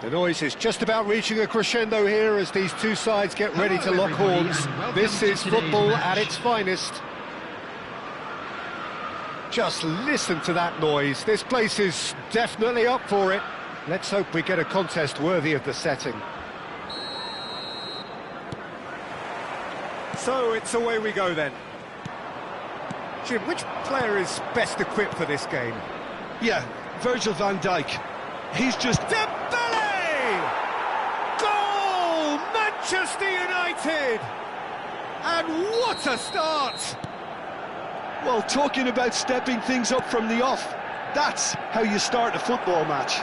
The noise is just about reaching a crescendo here as these two sides get ready to lock horns. This is football at its finest. Just listen to that noise. This place is definitely up for it. Let's hope we get a contest worthy of the setting. So it's away we go then. Jim, which player is best equipped for this game? Yeah, Virgil van Dijk. He's just... Dembele! Goal! Manchester United! And what a start! Well, talking about stepping things up from the off, that's how you start a football match.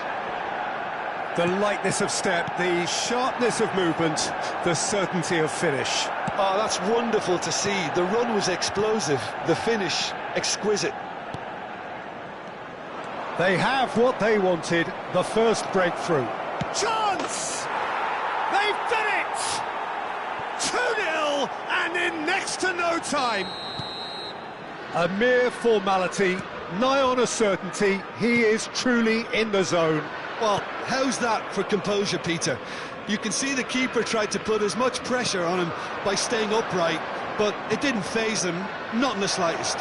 The lightness of step, the sharpness of movement, the certainty of finish. Oh, that's wonderful to see. The run was explosive, the finish exquisite. They have what they wanted, the first breakthrough. Chance! They've done it! 2-0 and in next to no time. A mere formality, nigh on a certainty, he is truly in the zone. Well, how's that for composure, Peter? You can see the keeper tried to put as much pressure on him by staying upright, but it didn't faze him, not in the slightest.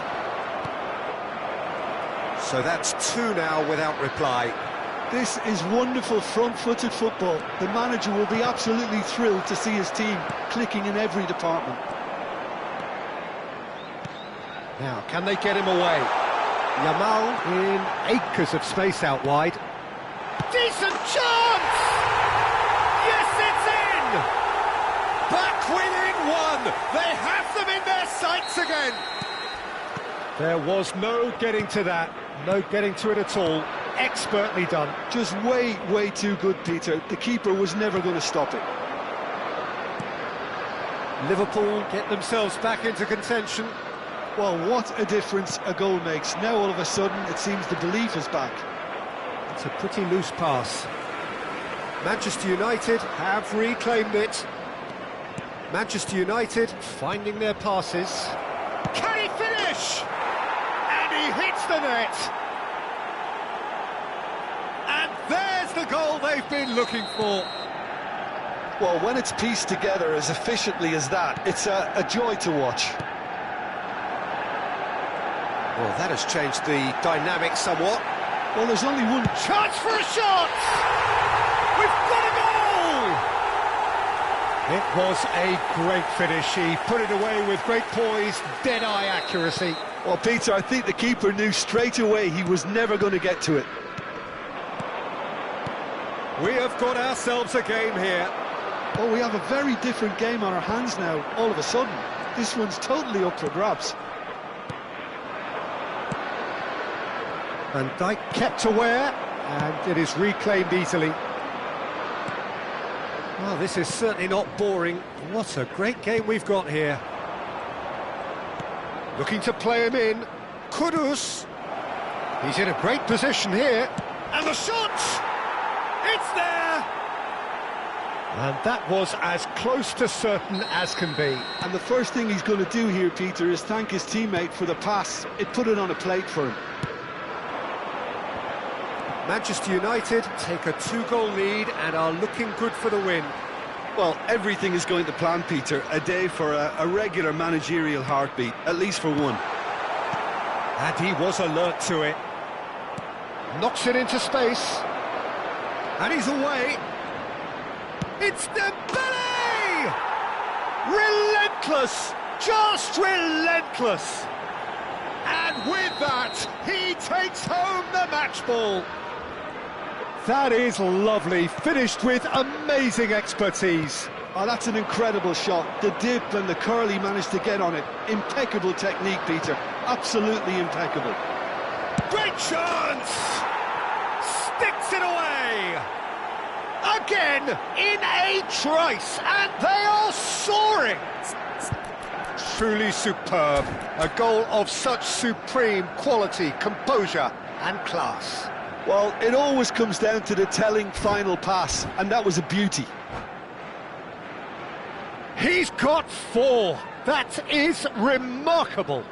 So that's 2 now without reply. This is wonderful front-footed football. The manager will be absolutely thrilled to see his team clicking in every department. Now, can they get him away? Yamal in acres of space out wide. Decent chance! Yes, it's in! Back within 1! They have them in their sights again! There was no getting to that, no getting to it at all. Expertly done. Just way, way too good, Peter. The keeper was never going to stop it. Liverpool get themselves back into contention. Well, what a difference a goal makes. Now all of a sudden it seems the belief is back. It's a pretty loose pass. Manchester United have reclaimed it. Manchester United finding their passes. Can he finish? And he hits the net. And there's the goal they've been looking for. Well, when it's pieced together as efficiently as that, it's a joy to watch. Well, that has changed the dynamic somewhat. Well, there's only one chance for a shot! We've got a goal! It was a great finish. He put it away with great poise, dead-eye accuracy. Well, Peter, I think the keeper knew straight away he was never going to get to it. We have got ourselves a game here. Oh, we have a very different game on our hands now, all of a sudden. This one's totally up for grabs. Van Dijk kept aware, and it is reclaimed easily. Well, this is certainly not boring. What a great game we've got here. Looking to play him in. Kudus. He's in a great position here. And the shot! It's there! And that was as close to certain as can be. And the first thing he's going to do here, Peter, is thank his teammate for the pass. It put it on a plate for him. Manchester United take a 2-goal lead and are looking good for the win. Well, everything is going to plan, Peter. A day for a regular managerial heartbeat, at least for one. And he was alert to it. Knocks it into space. And he's away. It's Dembele! Relentless! Just relentless! And with that, he takes home the match ball. That is lovely, finished with amazing expertise. Oh, that's an incredible shot. The dip and the curl he managed to get on it. Impeccable technique, Peter. Absolutely impeccable. Great chance! Sticks it away! Again, in a trice, and they are soaring! Truly superb. A goal of such supreme quality, composure and class. Well, it always comes down to the telling final pass, and that was a beauty. He's got 4. That is remarkable.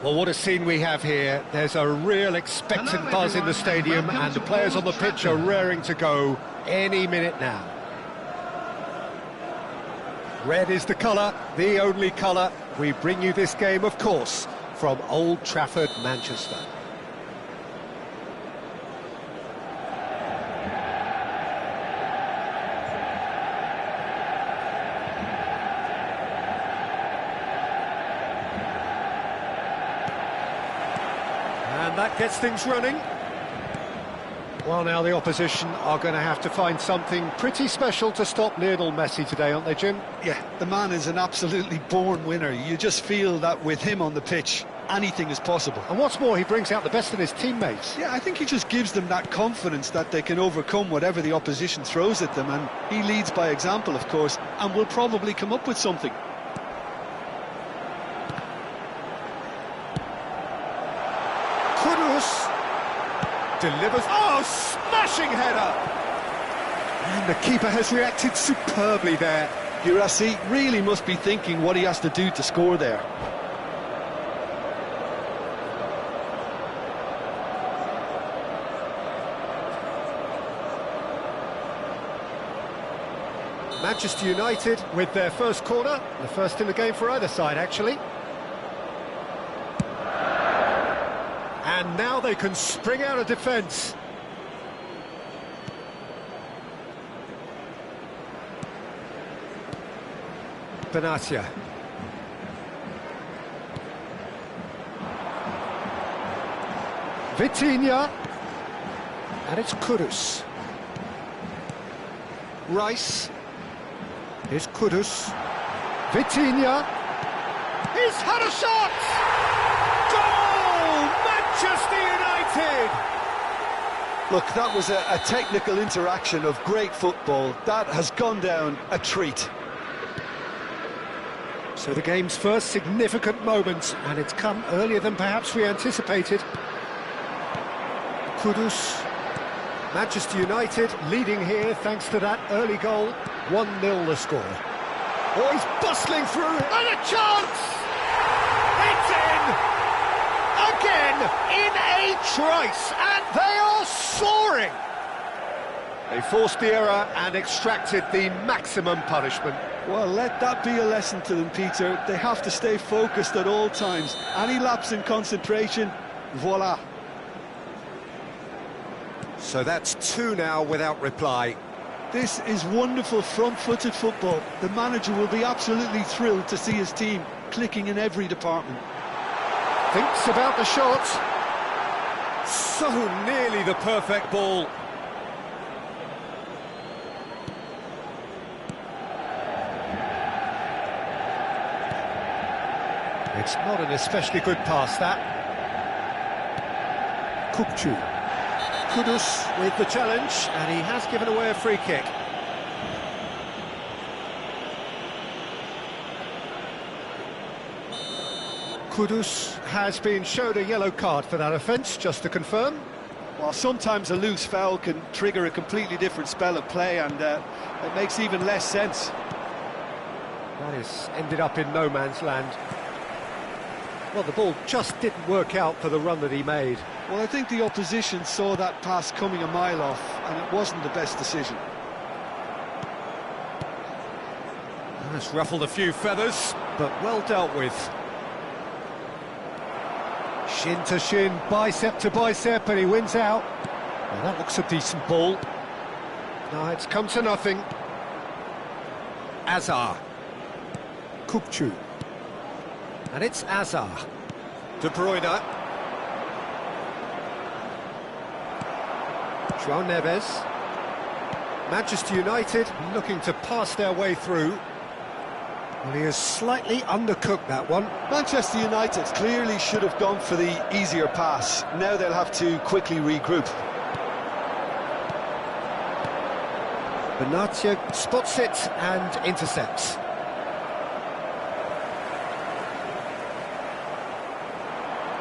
Well, what a scene we have here. There's a real expectant buzz in the stadium, and the players on the pitch are raring to go any minute now. Red is the colour, the only colour. We bring you this game, of course, from Old Trafford, Manchester. And that gets things running. Well, now the opposition are going to have to find something pretty special to stop Lionel Messi today, aren't they, Jim? Yeah, the man is an absolutely born winner. You just feel that with him on the pitch, anything is possible. And what's more, he brings out the best in his teammates. Yeah, I think he just gives them that confidence that they can overcome whatever the opposition throws at them, and he leads by example, of course, and will probably come up with something. Kudus delivers. Oh, smashing header! And the keeper has reacted superbly there. Girassi really must be thinking what he has to do to score there. Manchester United with their first corner, the first in the game for either side, actually. And now they can spring out of defence. Potw. Vitinha. And it's Kudus. Rice. Here's Kudus. Vitinha. He's had a shot! Goal! Manchester United! Look, that was a technical interaction of great football. That has gone down a treat. So the game's first significant moment, and it's come earlier than perhaps we anticipated. Kudus. Manchester United leading here thanks to that early goal. 1-0 the score. Oh, he's bustling through, and a chance! It's in! Again, in a trice, and they are soaring! They forced the error and extracted the maximum punishment. Well, let that be a lesson to them, Peter. They have to stay focused at all times. Any lapse in concentration, voila. So that's 2 now without reply. This is wonderful front-footed football. The manager will be absolutely thrilled to see his team clicking in every department. Thinks about the shot. So nearly the perfect ball. It's not an especially good pass, that. Potw. Kudus with the challenge, and he has given away a free kick. Kudus has been showed a yellow card for that offence, just to confirm. Well, sometimes a loose foul can trigger a completely different spell of play, and it makes even less sense. That has ended up in no man's land. Well, the ball just didn't work out for the run that he made. Well, I think the opposition saw that pass coming a mile off, and it wasn't the best decision. That's ruffled a few feathers, but well dealt with. Shin to shin, bicep to bicep, and he wins out. Well, that looks a decent ball. No, it's come to nothing. Azar. Potw. And it's Azar. De Bruyne. João Neves. Manchester United looking to pass their way through. Well, he has slightly undercooked that one. Manchester United clearly should have gone for the easier pass. Now they'll have to quickly regroup. Potw spots it and intercepts.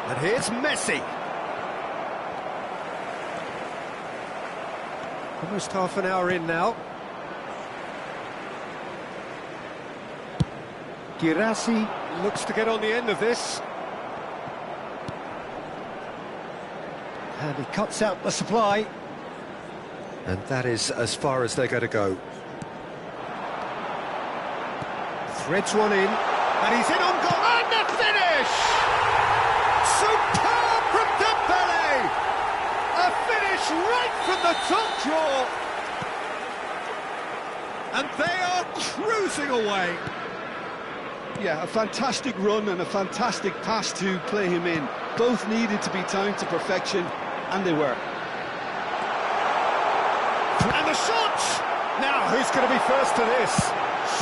And here's Messi. Almost half an hour in now. Girassi looks to get on the end of this. And he cuts out the supply. And that is as far as they're going to go. Threads one in, and he's in on goal, and the finish! Superb from Dembele! A finish right from the top draw! And they are cruising away. Yeah, a fantastic run and a fantastic pass to play him in. Both needed to be timed to perfection, and they were. And the shot! Now, who's going to be first to this?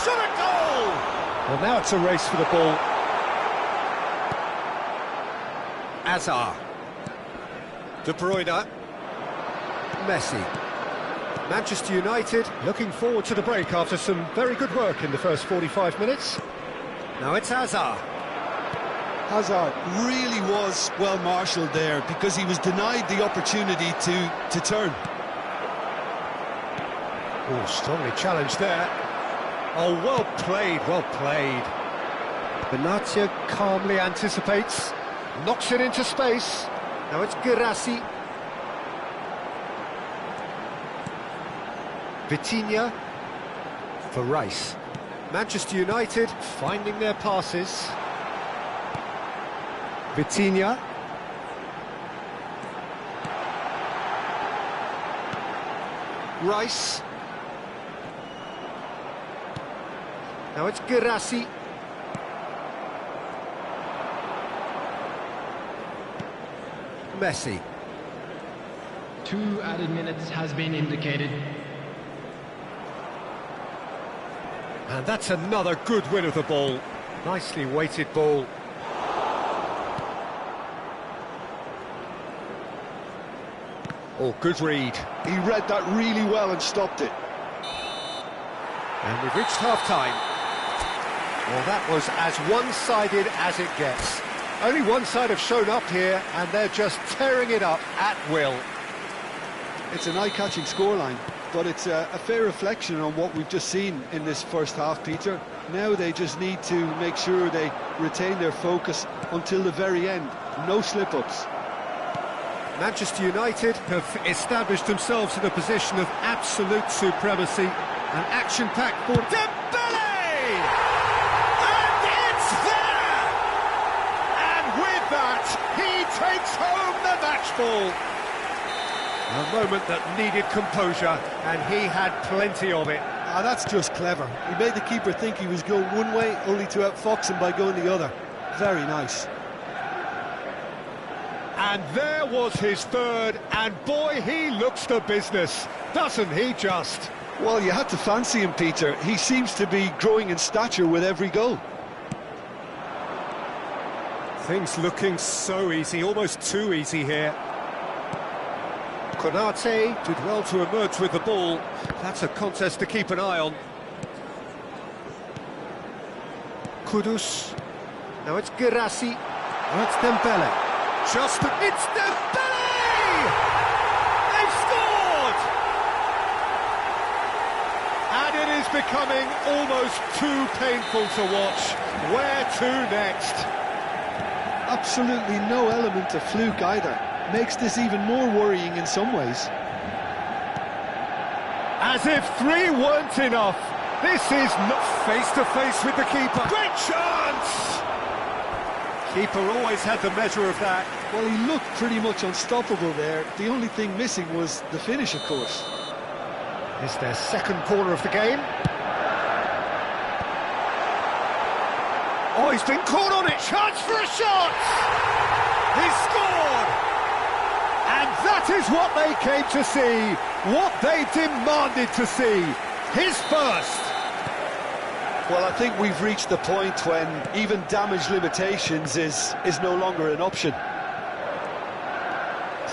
Shot a goal! Well, now it's a race for the ball. Hazard. De Bruyne. Messi. Manchester United looking forward to the break after some very good work in the first 45 minutes. Now it's Hazard. Hazard really was well marshalled there because he was denied the opportunity to turn. Oh, strongly challenged there. Oh, well played, well played. Benatia calmly anticipates, knocks it into space. Now it's Girassi. Vitinha for Rice. Manchester United finding their passes. Vitinha. Rice. Now it's Girassi. Messi. 2 added minutes has been indicated. And that's another good win of the ball. Nicely weighted ball. Oh, good read. He read that really well and stopped it. And we've reached half-time. Well, that was as one-sided as it gets. Only one side have shown up here, and they're just tearing it up at will. It's an eye-catching scoreline, but it's a fair reflection on what we've just seen in this first half, Peter. Now they just need to make sure they retain their focus until the very end. No slip-ups. Manchester United have established themselves in a position of absolute supremacy. An action-packed for Dembele! And it's there! And with that, he takes home the match ball. A moment that needed composure, and he had plenty of it. Ah, that's just clever. He made the keeper think he was going one way, only to outfox him by going the other. Very nice. And there was his third, and boy, he looks the business, doesn't he just? Well, you had to fancy him, Peter. He seems to be growing in stature with every goal. Things looking so easy, almost too easy here. Konate did well to emerge with the ball. That's a contest to keep an eye on. Kudus. Now it's Girassi. Now it's Dembele. It's Dembele! They've scored! And it is becoming almost too painful to watch. Where to next? Absolutely no element of fluke either. Makes this even more worrying in some ways. As if 3 weren't enough. This is not face-to-face with the keeper. Great chance! Keeper always had the measure of that. Well, he looked pretty much unstoppable there. The only thing missing was the finish, of course. It's their second corner of the game. Oh, he's been caught on it. Chance for a shot! He scored! And that is what they came to see, what they demanded to see. His first. Well, I think we've reached the point when even damage limitations is no longer an option.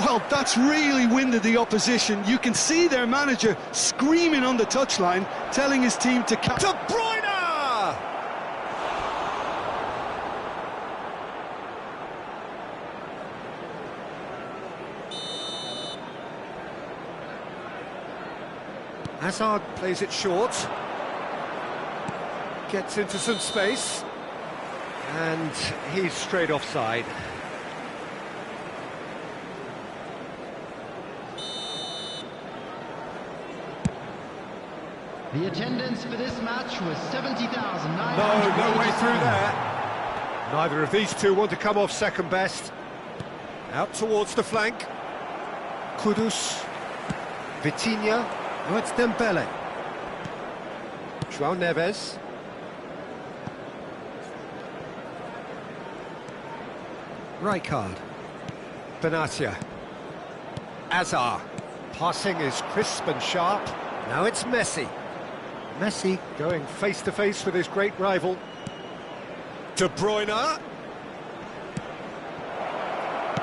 Well, that's really winded the opposition. You can see their manager screaming on the touchline, telling his team to catch. De Bruyne! Hazard plays it short. Gets into some space. And he's straight offside. The attendance for this match was 70,000. No way through there. Neither of these two want to come off second best. Out towards the flank. Kudus. Vitinha. No, it's Dembele. João Neves. Rijkaard. Benatia. Azar. Passing is crisp and sharp. Now it's Messi. Messi going face-to-face with his great rival. De Bruyne.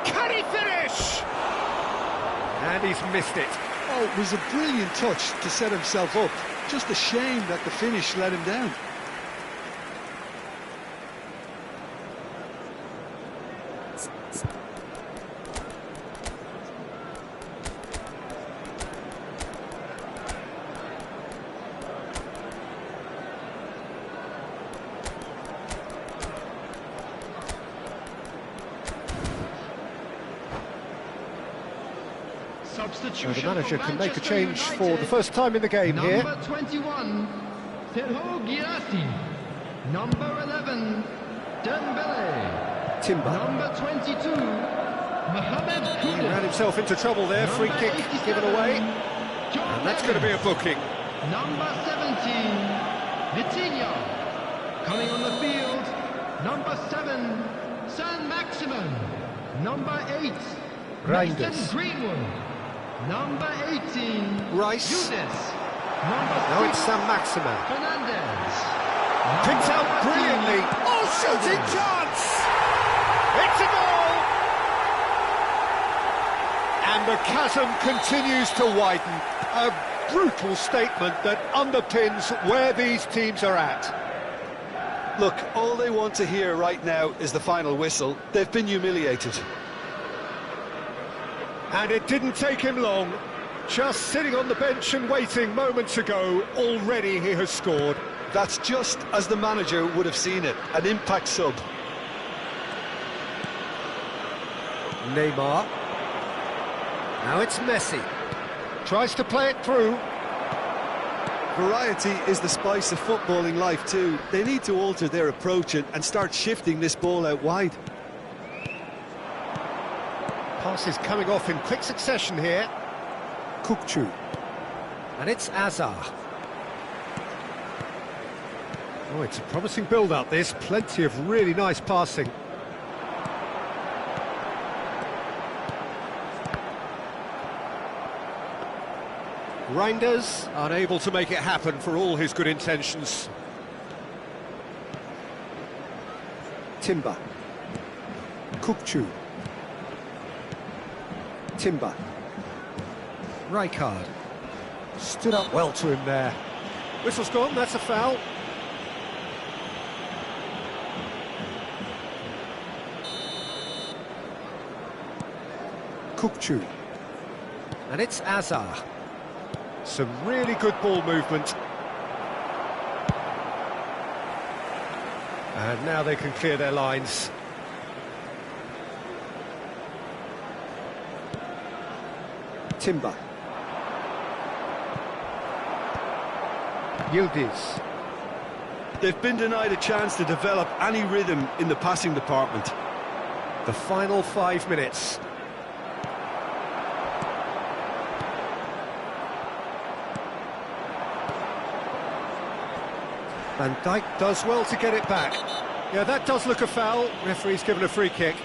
Can he finish? And he's missed it. Oh, it was a brilliant touch to set himself up. Just a shame that the finish let him down. So the manager can make a change for the first time in the game here. Number 21, Sergio Girassi. Number 11, Dembele. Timber. Number 22, Mohamed He ran Kudus. himself into trouble there. Free kick given away. And that's going to be a booking. Number 17, Vitinha. Coming on the field, number 7, San Maximin. Number 8, Reinders. Mason Greenwood. Number 18, Rice. Younes. Now Number it's 6, San Maximin. Fernandez. Picked out Number brilliantly. 13, Oh, shooting chance! It's a goal! And the chasm continues to widen. A brutal statement that underpins where these teams are at. Look, all they want to hear right now is the final whistle. They've been humiliated. And it didn't take him long. Just sitting on the bench and waiting moments ago, already he has scored. That's just as the manager would have seen it, an impact sub. Neymar. Now it's Messi. Tries to play it through. Variety is the spice of footballing life too. They need to alter their approach and start shifting this ball out wide. Passes coming off in quick succession here. Potw. And it's Azar. Oh, it's a promising build-up, this. Plenty of really nice passing. Reinders unable to make it happen for all his good intentions. Timber. Potw. Timber. Rijkaard. Stood up well to him there. Whistle's gone, that's a foul. Potw. And it's Azar. Some really good ball movement. And now they can clear their lines. Timber. Yildiz. They've been denied a chance to develop any rhythm in the passing department. The final 5 minutes. Van Dijk does well to get it back. Yeah, that does look a foul. Referee's given a free kick.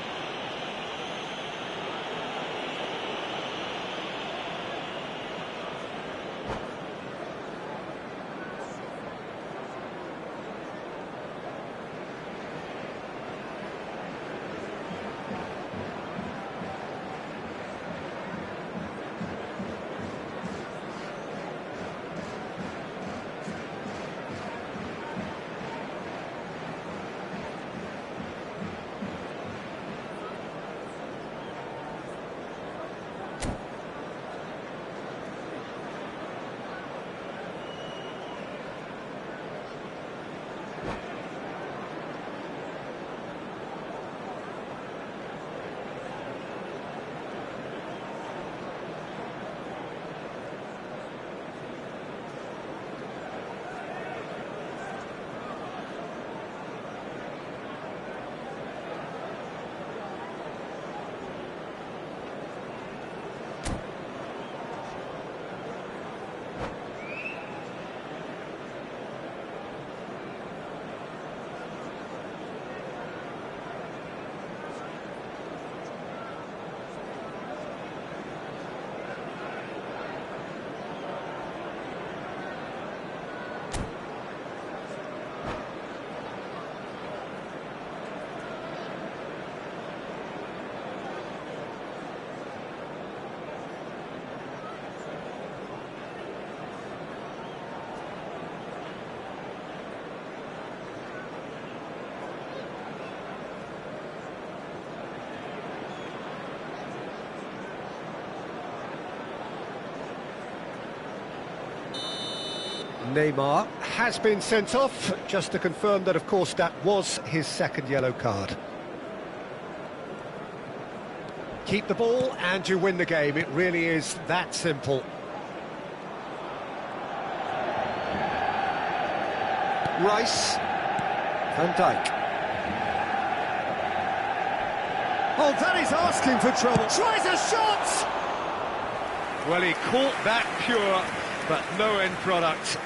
Neymar has been sent off, just to confirm that, of course, that was his second yellow card. Keep the ball and you win the game. It really is that simple. Rice. Van Dijk. Oh, that is asking for trouble. Tries a shot! Well, he caught that pure, but no end product.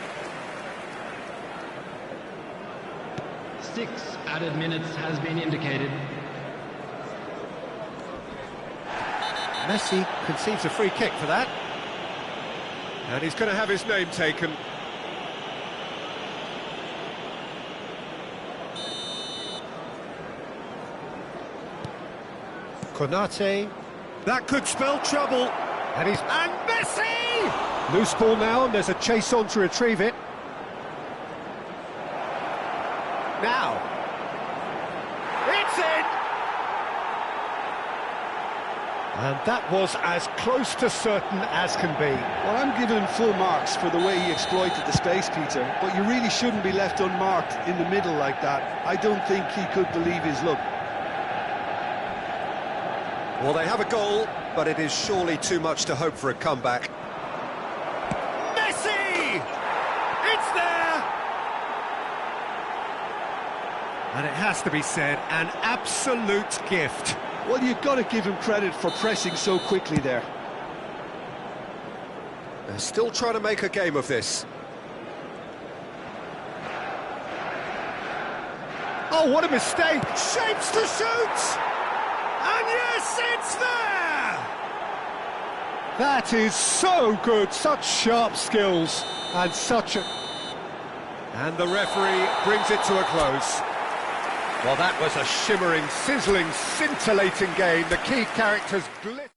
6 added minutes has been indicated. Messi conceives a free kick for that. And he's going to have his name taken. Konate. That could spell trouble. And Messi! Loose ball now, and there's a chase on to retrieve it. Now. It's in! And that was as close to certain as can be. Well, I'm giving him full marks for the way he exploited the space, Peter, but you really shouldn't be left unmarked in the middle like that. I don't think he could believe his luck. Well, they have a goal, but it is surely too much to hope for a comeback. Messi! It's there! And it has to be said, an absolute gift. Well, you've got to give him credit for pressing so quickly there. They're still trying to make a game of this. Oh, what a mistake! Shapes to shoot! And yes, it's there! That is so good, such sharp skills, and such a... And the referee brings it to a close. Well, that was a shimmering, sizzling, scintillating game. The key characters glittered.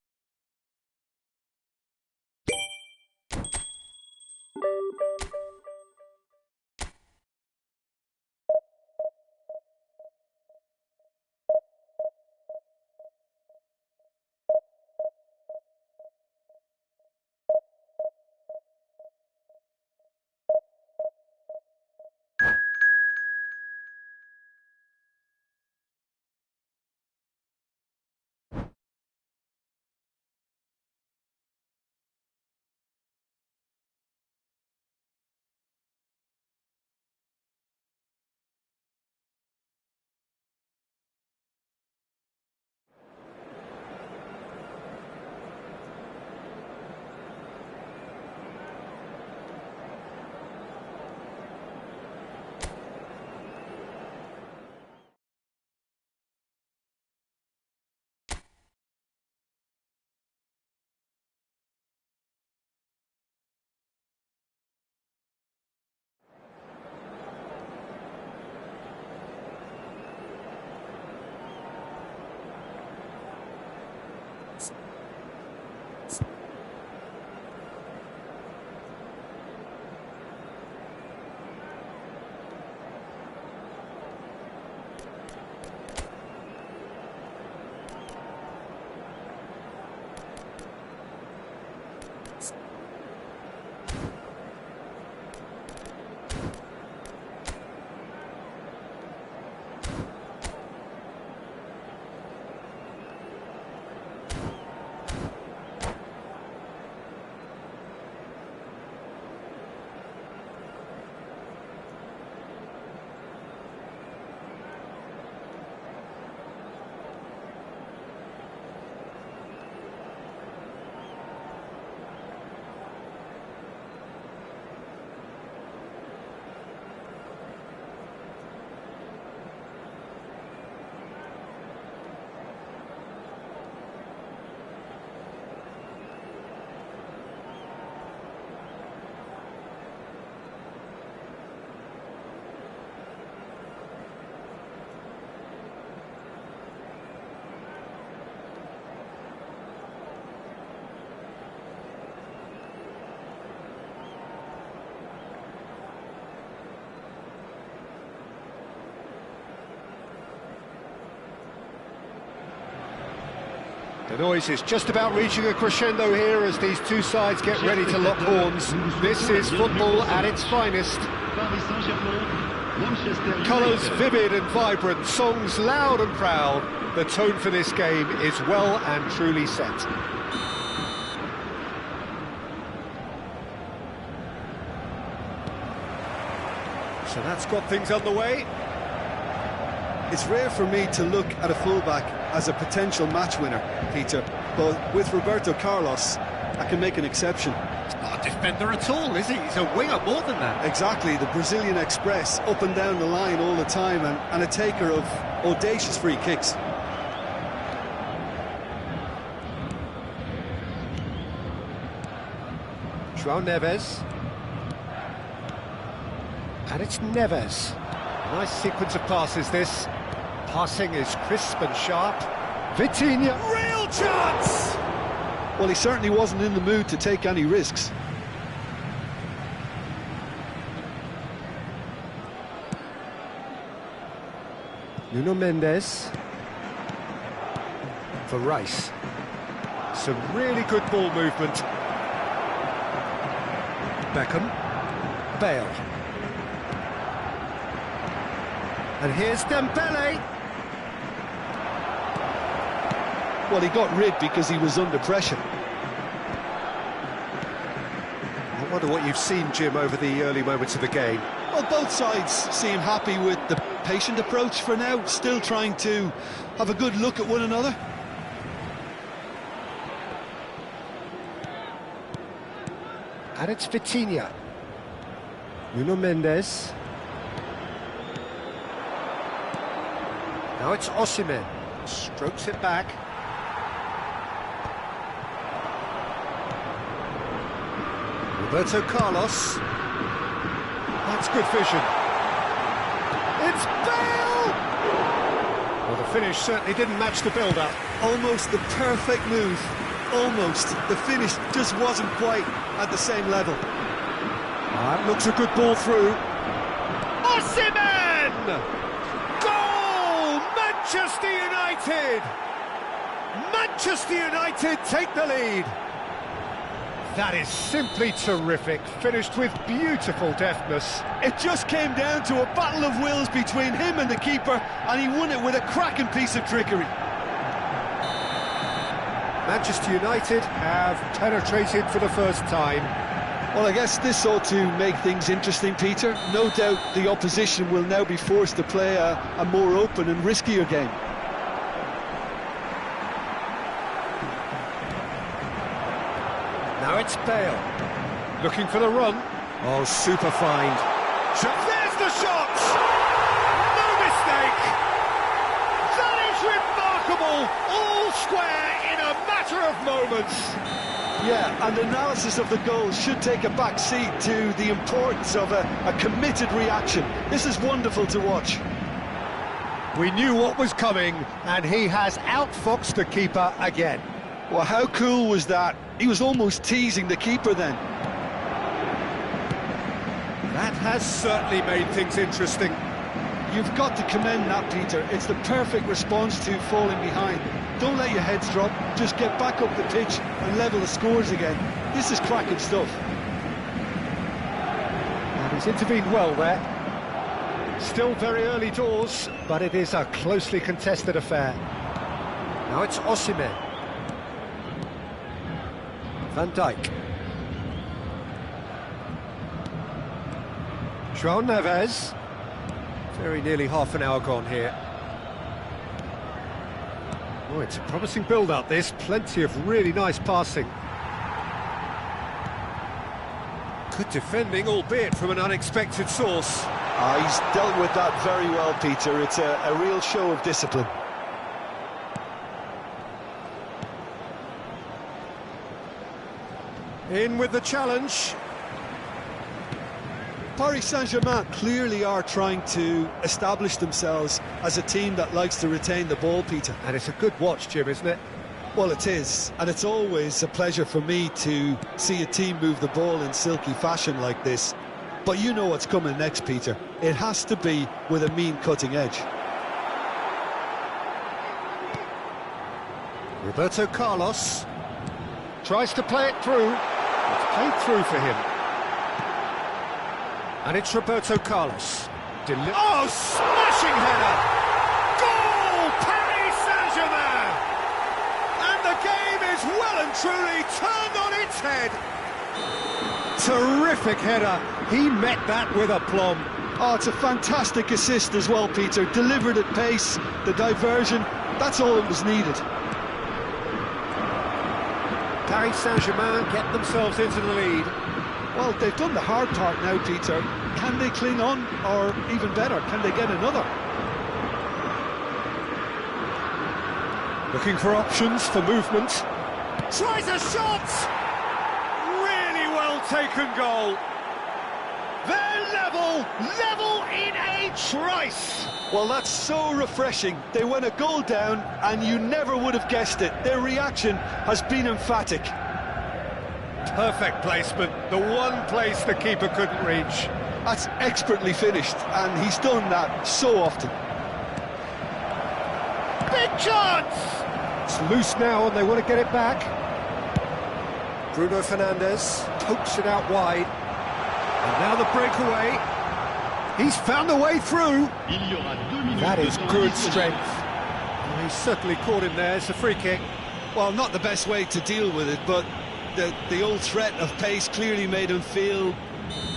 The noise is just about reaching a crescendo here as these two sides get ready to lock horns. This is football at its finest. Colours vivid and vibrant, songs loud and proud. The tone for this game is well and truly set. So that's got things underway. It's rare for me to look at a fullback as a potential match winner, Peter, but with Roberto Carlos, I can make an exception. He's not a defender at all, is he? He's a winger more than that. Exactly, the Brazilian Express, up and down the line all the time, and a taker of audacious free kicks. João Neves. And it's Neves. Nice sequence of passes, this. Passing is crisp and sharp. Vitinha, real chance! Well, he certainly wasn't in the mood to take any risks. Nuno Mendes. For Rice. Some really good ball movement. Beckham. Bale. And here's Dembele. Well, he got rid because he was under pressure. I wonder what you've seen, Jim, over the early moments of the game. Well, both sides seem happy with the patient approach for now, still trying to have a good look at one another. And it's Vitinha. Nuno Mendes. Now it's Osimhen. Strokes it back. Roberto Carlos. That's good vision. It's Bale! Well, the finish certainly didn't match the build-up. Almost the perfect move. Almost. The finish just wasn't quite at the same level. That looks a good ball through. Osimhen! Goal! Manchester United! Manchester United take the lead. That is simply terrific, finished with beautiful deftness. It just came down to a battle of wills between him and the keeper, and he won it with a cracking piece of trickery. Manchester United have penetrated for the first time. Well, I guess this ought to make things interesting, Peter. No doubt the opposition will now be forced to play a more open and riskier game. Now it's Bale, looking for the run. Oh, super find. There's the shot! No mistake! That is remarkable! All square in a matter of moments. Yeah, and analysis of the goal should take a back seat to the importance of a committed reaction. This is wonderful to watch. We knew what was coming, and he has outfoxed the keeper again. Well, how cool was that? He was almost teasing the keeper then. That has certainly made things interesting. You've got to commend that, Peter. It's the perfect response to falling behind. Don't let your heads drop, just get back up the pitch and level the scores again. This is cracking stuff. And he's intervened well there. Still very early doors, but it is a closely contested affair. Now it's Osimhen. Van Dijk. João Neves. Very nearly half an hour gone here. Oh, it's a promising build-up, this. Plenty of really nice passing. Good defending, albeit from an unexpected source. He's dealt with that very well, Peter. It's a real show of discipline. In with the challenge. Paris Saint-Germain clearly are trying to establish themselves as a team that likes to retain the ball, Peter. And it's a good watch, Jim, isn't it? Well, it is, and it's always a pleasure for me to see a team move the ball in silky fashion like this. But you know what's coming next, Peter. It has to be with a mean cutting edge. Roberto Carlos tries to play it through. It's played through for him. And it's Roberto Carlos. Oh, smashing header! Goal! Paris Saint-Germain! And the game is well and truly turned on its head. Terrific header. He met that with aplomb. Oh, it's a fantastic assist as well, Peter. Delivered at pace, the diversion, that's all that was needed. Paris Saint-Germain get themselves into the lead. Well, they've done the hard part now, Peter. Can they cling on, or even better, can they get another? Looking for options for movement. Tries a shot! Really well taken goal. They're level in a trice. Well, that's so refreshing. They went a goal down, and you never would have guessed it. Their reaction has been emphatic. Perfect placement, the one place the keeper couldn't reach. That's expertly finished, and he's done that so often. Big chance! It's loose now, and they want to get it back. Bruno Fernandes pokes it out wide. And now the breakaway. He's found a way through. That is good strength. Well, he's certainly caught him there. It's a free kick. Well, not the best way to deal with it, but the old threat of pace clearly made him feel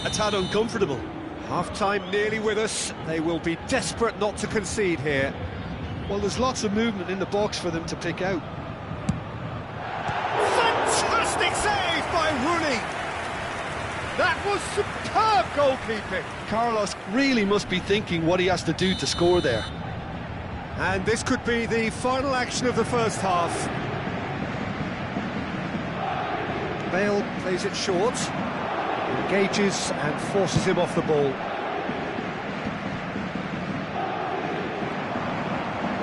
a tad uncomfortable. Half-time nearly with us. They will be desperate not to concede here. Well, there's lots of movement in the box for them to pick out. Fantastic save by Rooney. That was superb goalkeeping. Carlos really must be thinking what he has to do to score there. And this could be the final action of the first half. Bale plays it short, engages and forces him off the ball.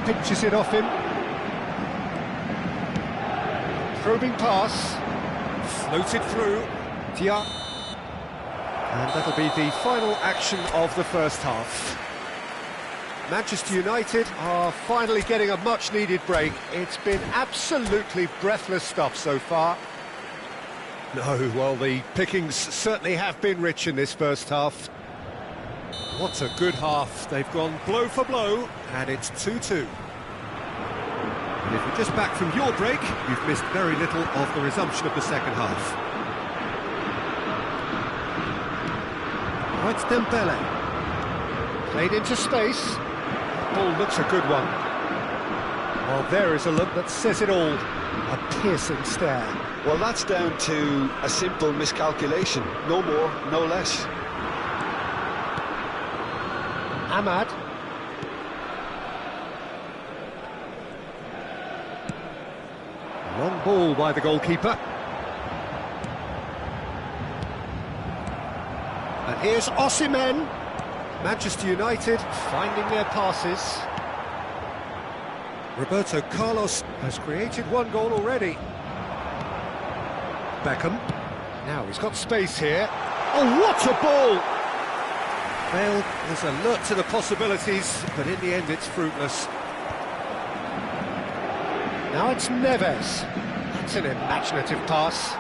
Pinches it off him. Probing pass. Floated through. Tia. And that'll be the final action of the first half. Manchester United are finally getting a much-needed break. It's been absolutely breathless stuff so far. No, well, the pickings certainly have been rich in this first half. What a good half. They've gone blow for blow, and it's 2-2. And if you're just back from your break, you've missed very little of the resumption of the second half. Now it's Dembele. Played into space. Ball looks a good one. Well, there is a look that says it all. A piercing stare. Well, that's down to a simple miscalculation. No more, no less. Ahmad. Long ball by the goalkeeper. And here's Osimhen. Manchester United finding their passes. Roberto Carlos has created one goal already. Beckham. Now he's got space here. Oh, what a ball! Bale is alert to the possibilities, but in the end it's fruitless. Now it's Neves. That's an imaginative pass.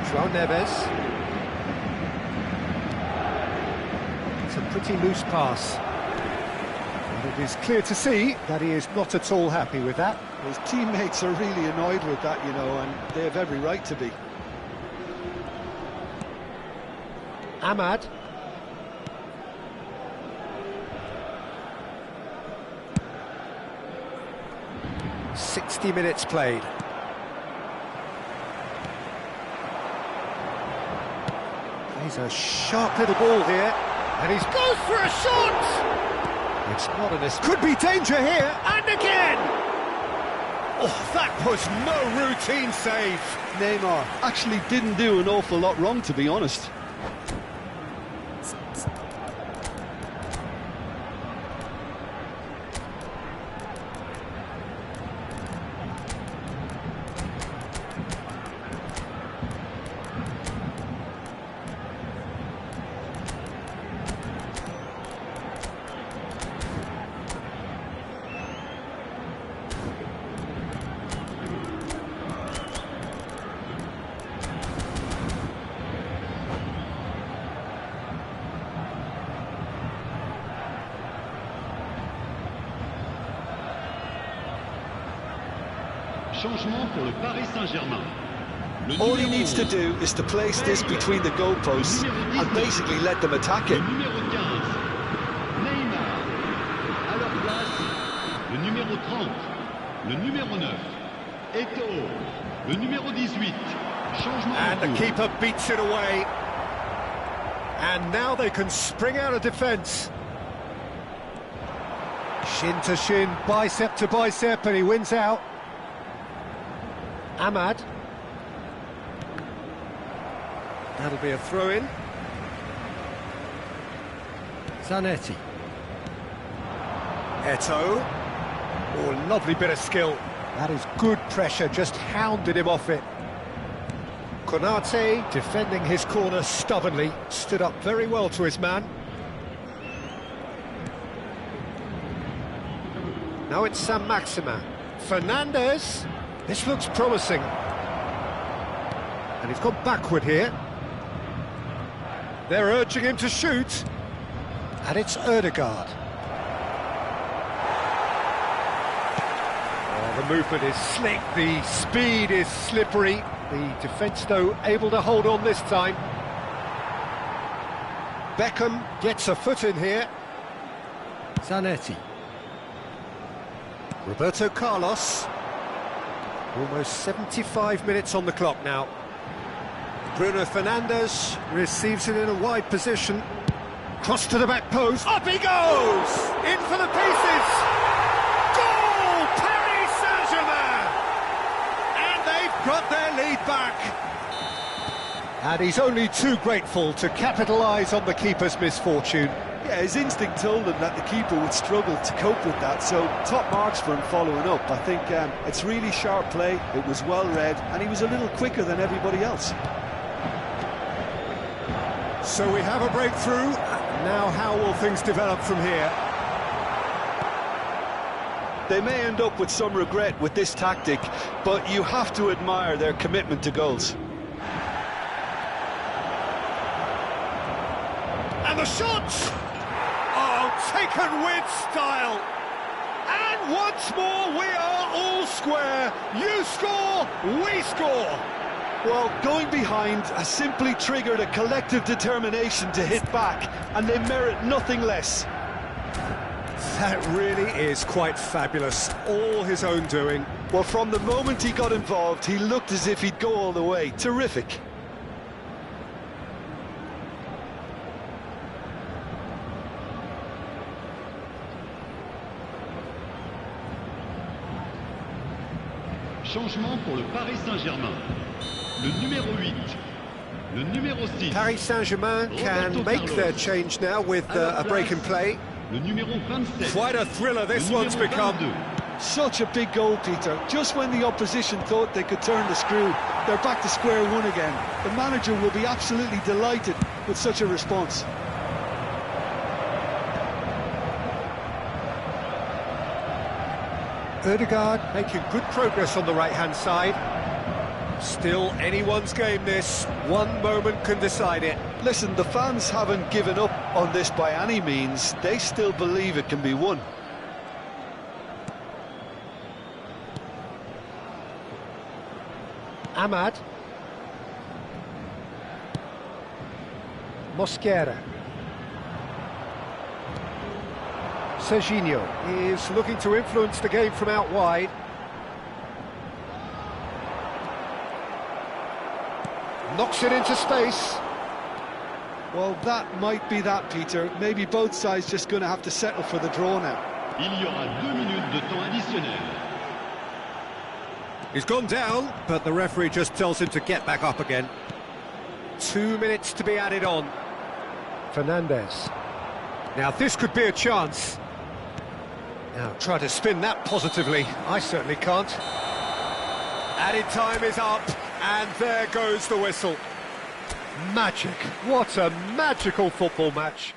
João Neves. It's a pretty loose pass. And it is clear to see that he is not at all happy with that. His teammates are really annoyed with that, you know, and they have every right to be. Ahmad. "60 minutes played. Plays a sharp little ball here, and he goes for a shot! It's not an miss. Could be danger here, and again! Oh, that was no routine save. Neymar actually didn't do an awful lot wrong, to be honest. Changement pour le Paris Saint-Germain. All he needs to do is to place this between the goalposts and basically let them attack it. Le numéro 15, Neymar. À leur place, le numéro 30, le numéro 9, Eto'o, le numéro 18. Changement And the de tour. keeper beats it away. And now they can spring out of defence. Shin to shin, bicep to bicep, and he wins out. Ahmad. That'll be a throw-in. Zanetti. Eto'o. Oh, lovely bit of skill. That is good pressure, just hounded him off it. Konate, defending his corner stubbornly, stood up very well to his man. Now it's Saint-Maximin. Fernandez. This looks promising. And he's gone backward here. They're urging him to shoot. And it's Ødegaard. Oh, the movement is slick, the speed is slippery. The defence, though, able to hold on this time. Beckham gets a foot in here. Zanetti. Roberto Carlos. Almost 75 minutes on the clock now. Bruno Fernandes receives it in a wide position. Cross to the back post. Up he goes! In for the pieces! Goal! Paris Saint-Germain! And they've got their lead back. And he's only too grateful to capitalise on the keeper's misfortune. Yeah, his instinct told him that the keeper would struggle to cope with that, so top marks for him following up. I think it's really sharp play, it was well read, and he was a little quicker than everybody else. So we have a breakthrough. Now how will things develop from here? They may end up with some regret with this tactic, but you have to admire their commitment to goals. And the shot! Oh, taken with style. And once more, we are all square. You score, we score. Well, going behind has simply triggered a collective determination to hit back, and they merit nothing less. That really is quite fabulous. All his own doing. Well, from the moment he got involved, he looked as if he'd go all the way. Terrific. Changement pour le Paris Saint-Germain. Le numéro 8, le numéro 6. Paris Saint-Germain can make their change now with a break in play. Le numéro 27. Quite a thriller this one's become. 22. Such a big goal, Peter. Just when the opposition thought they could turn the screw, they're back to square one again. The manager will be absolutely delighted with such a response. Ødegaard making good progress on the right-hand side. Still anyone's game this. One moment can decide it. Listen, the fans haven't given up on this by any means. They still believe it can be won. Ahmad. Mosquera. Serginho is looking to influence the game from out wide. Knocks it into space. Well, that might be that, Peter. Maybe both sides just going to have to settle for the draw now. Il y aura 2 minutes de temps additionnel. He's gone down, but the referee just tells him to get back up again. 2 minutes to be added on. Fernandez. Now this could be a chance. Now try to spin that positively. I certainly can't. Added time is up, and there goes the whistle. Magic. What a magical football match.